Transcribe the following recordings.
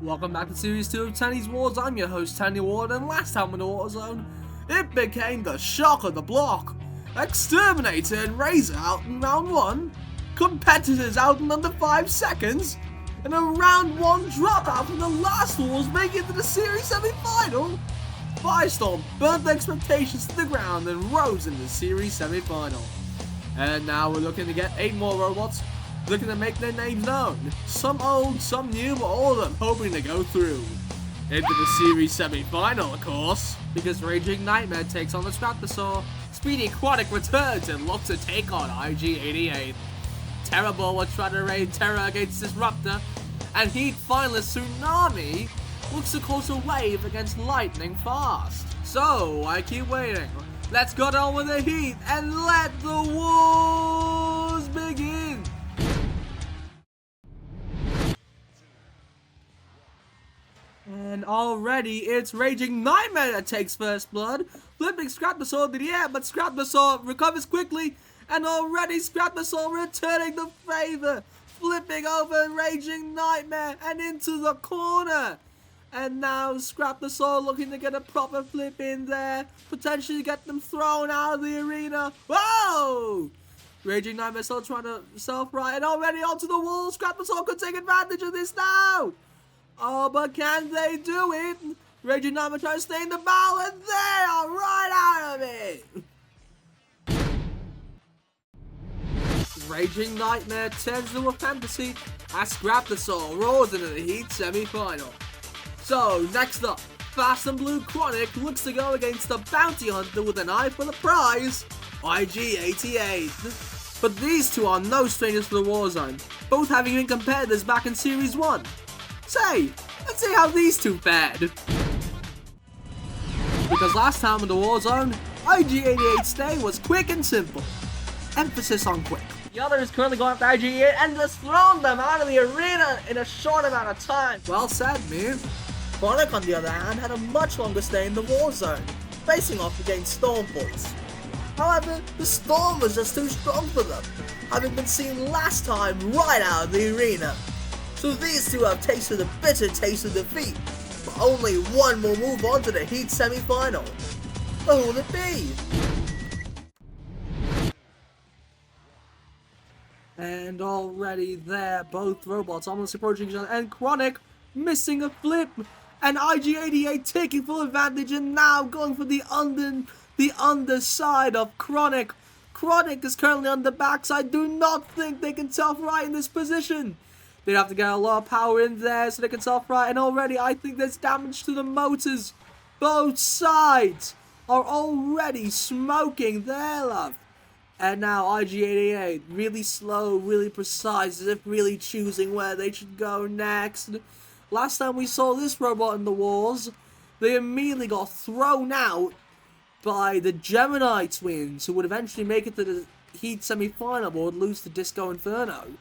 Welcome back to Series 2 of Tenny'S Wars. I'm your host, Tenny Ward, and last time in the Warzone, it became the shock of the block. Exterminator and Razor out in round 1, competitors out in under 5 seconds, and a round 1 dropout from the last Wars making it to the series semi-final. Firestorm burnt the expectations to the ground and rose in the series semi-final. And now we're looking to get 8 more robots, looking to make their names known. Some old, some new, but all of them hoping to go through into the series semi-final, of course, because Raging Nightmare takes on the Scrap-Heap. Speedy Aquatic returns and looks to take on IG-88. Terrible will try to raid terror against Disruptor, and Heat finalist Tsunami looks to cause a wave against Lightning Fast. So I keep waiting. Let's go down with the Heat and let the wars begin. And already it's Raging Nightmare that takes first blood, flipping Scrap-Heap to the air, but Scrap-Heap recovers quickly, and already Scrap-Heap returning the favor, flipping over Raging Nightmare and into the corner. And now Scrap-Heap looking to get a proper flip in there, potentially get them thrown out of the arena. Whoa! Raging Nightmare still trying to self-right, and already onto the wall. Scrap-Heap could take advantage of this now. Oh, but can they do it? Raging Nightmare trying to stay in the battle, and they are right out of it. Raging Nightmare turns into a fantasy as Scrap-Heap rolls into the Heat semi-final. So, next up, Fast and Blue Chronic looks to go against the Bounty Hunter with an eye for the prize, IG-88. But these two are no strangers to the Warzone, both having been competitors back in Series 1. Say, let's see how these two fared. Because last time in the Warzone, IG-88's stay was quick and simple. Emphasis on quick. The other is currently going after IG-88 and just thrown them out of the arena in a short amount of time. Well said, man. Chronic, on the other hand, had a much longer stay in the Warzone, facing off against Storm Boys. However, the Storm was just too strong for them, having been seen last time right out of the arena. So these two have tasted a bitter taste of defeat, but only one will move on to the Heat semi-final. But who will it be? And already there, both robots almost approaching each other, and Chronic missing a flip, and IG-88 taking full advantage and now going for the underside of Chronic. Chronic is currently on the backside. Do not think they can self-right in this position. They'd have to get a lot of power in there so they can self-right, and already I think there's damage to the motors. Both sides are already smoking their love. And now IG-88, really slow, really precise, as if really choosing where they should go next. Last time we saw this robot in the wars, they immediately got thrown out by the Gemini twins, who would eventually make it to the Heat semi-final, but would lose to Disco Inferno.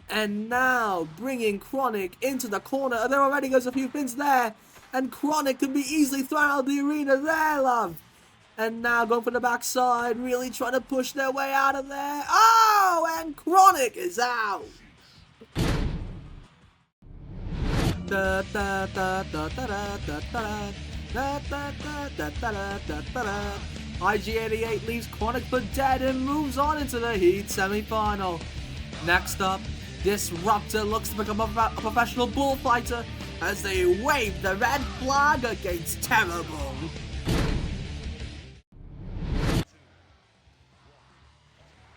And now, bringing Chronic into the corner. There already goes a few pins there. And Chronic could be easily thrown out of the arena there, love. And now going for the backside, really trying to push their way out of there. Oh, and Chronic is out. IG-88 leaves Chronic for dead and moves on into the Heat semi-final. Next up, Disruptor looks to become a professional bullfighter as they wave the red flag against Terrible.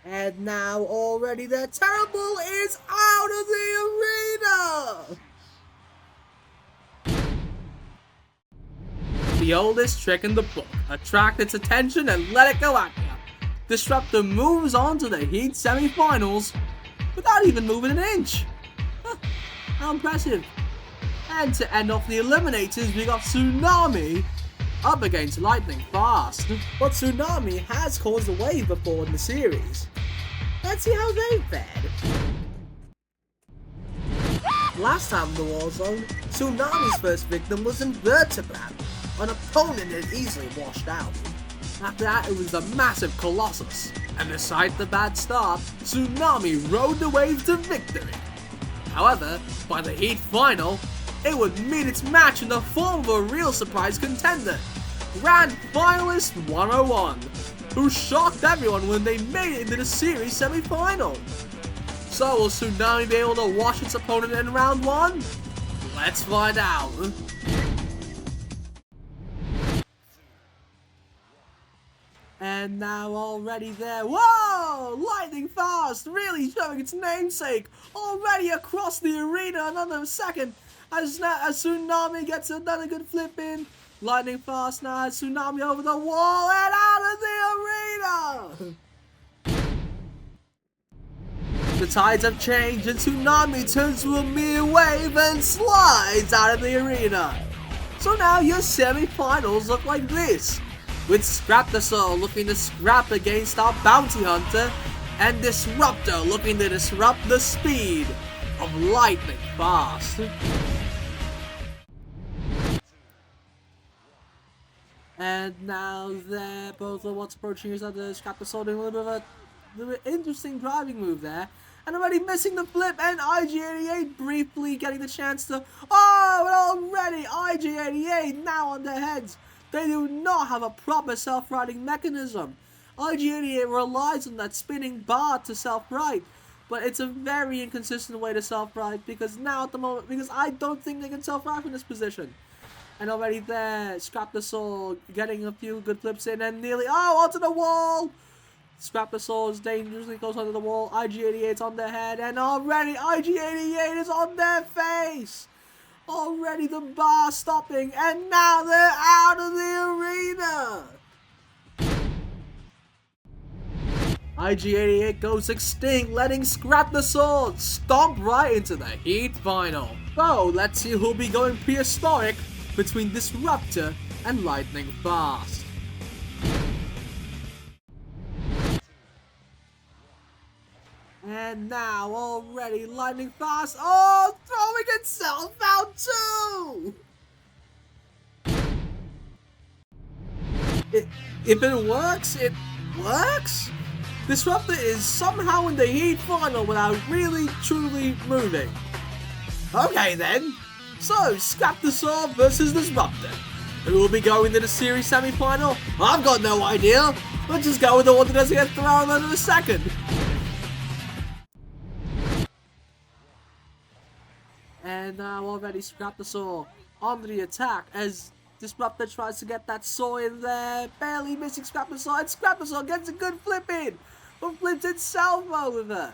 And now already the Terrible is out of the arena! The oldest trick in the book. Attract its attention and let it go at you. Disruptor moves on to the Heat semi-finals without even moving an inch. Huh, how impressive. And to end off the eliminators, we got Tsunami up against Lightning Fast. But Tsunami has caused a wave before in the series. Let's see how they fared. Last time in the Warzone, Tsunami's first victim was Invertebrate, an opponent that easily washed out. After that, it was the massive Colossus, and despite the bad start, Tsunami rode the wave to victory. However, by the Heat final, it would meet its match in the form of a real surprise contender, Grand Finalist 101, who shocked everyone when they made it into the series semi-final. So will Tsunami be able to wash its opponent in round 1? Let's find out. And now already there, whoa! Lightning fast, really showing its namesake, already across the arena. Another second as Tsunami gets another good flip in. Lightning fast now has Tsunami over the wall and out of the arena. The tides have changed and Tsunami turns to a mere wave and slides out of the arena. So now your semi-finals look like this, with Scrap-Heap looking to scrap against our Bounty Hunter, and Disruptor looking to disrupt the speed of Lightning Fast. And now they're both of what's approaching is that the Scrap-Heap doing a little bit of an interesting driving move there. And already missing the flip, and IG-88 briefly getting the chance to... Oh, and already IG-88 now on their heads. They do not have a proper self-righting mechanism. IG-88 relies on that spinning bar to self-right, but it's a very inconsistent way to self-right because now at the moment, because I don't think they can self-right from this position. And already there, Scrap-Heap getting a few good flips in and nearly, onto the wall! Scrap-Heap dangerously goes onto the wall, IG-88's on their head, and already IG-88 is on their face! Already the bar stopping, and now they're out of the arena! IG-88 goes extinct, letting Scrap-Heap stomp right into the Heat Final. So, let's see who'll be going prehistoric between Disruptor and Lightning Fast. And now, already, Lightning Fast, throwing itself out too! If it works, it works? Disruptor is somehow in the Heat Final without really, truly moving. Okay then, so Scrap-Heap versus Disruptor. Who will be going to the series semi-final? I've got no idea. Let's just go with the one that doesn't get thrown under the second. And now already Scrap-Heap on the attack as Disruptor tries to get that saw in there, barely missing Scrap-Heap, and Scrap-Heap gets a good flip in, but flips itself over.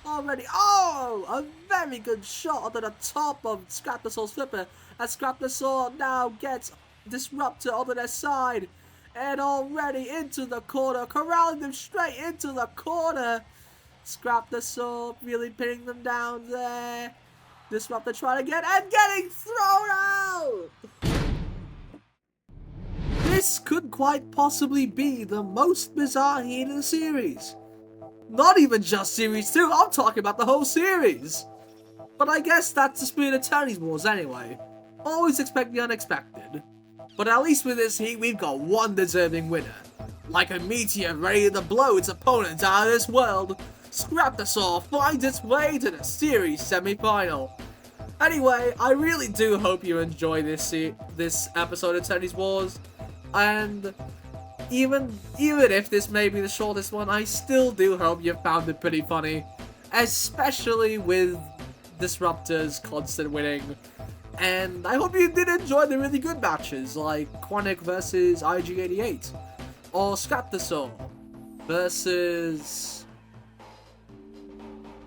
Already, a very good shot onto the top of Scrap-Heap's flipper, as Scrap-Heap now gets Disruptor onto their side, and already into the corner, corralling them straight into the corner. Scrap-Heap really pinning them down there. Disruptor trying again and getting thrown out! This could quite possibly be the most bizarre heat in the series. Not even just Series 2, I'm talking about the whole series! But I guess that's the spirit of Tenny'S Wars anyway. Always expect the unexpected. But at least with this heat, we've got one deserving winner. Like a meteor ready to blow its opponents out of this world, Scrap-Heap finds its way to the series semi-final. Anyway, I really do hope you enjoy this episode of Tenny'S Wars, and even if this may be the shortest one, I still do hope you found it pretty funny, especially with Disruptor's constant winning. And I hope you did enjoy the really good matches, like Chronic versus IG-88, or Scrap-Heap versus...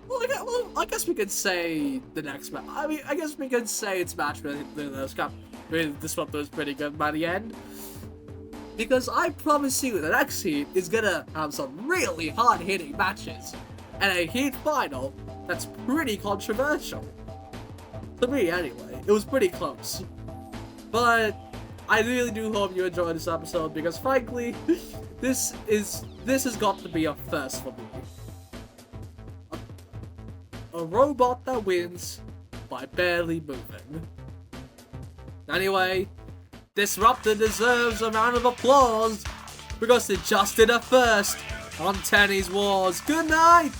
Well, I guess we could say the next match. I mean, I guess we could say its match with Disruptor was pretty good by the end. Because I promise you, the next heat is gonna have some really hard-hitting matches. And a heat final that's pretty controversial. To me, anyway. It was pretty close. But I really do hope you enjoyed this episode because, frankly, this has got to be a first for me. A robot that wins by barely moving. Anyway, Disruptor deserves a round of applause because it just did a first on Tenny'S Wars. Good night!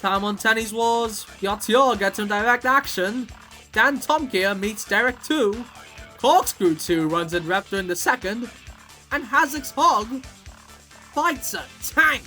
time on Tenny'S Wars, Yotio gets some direct action. Dan Tomkier meets Derek 2. Corkscrew 2 runs in Raptor in the second. And Hazik's Hog fights a tank.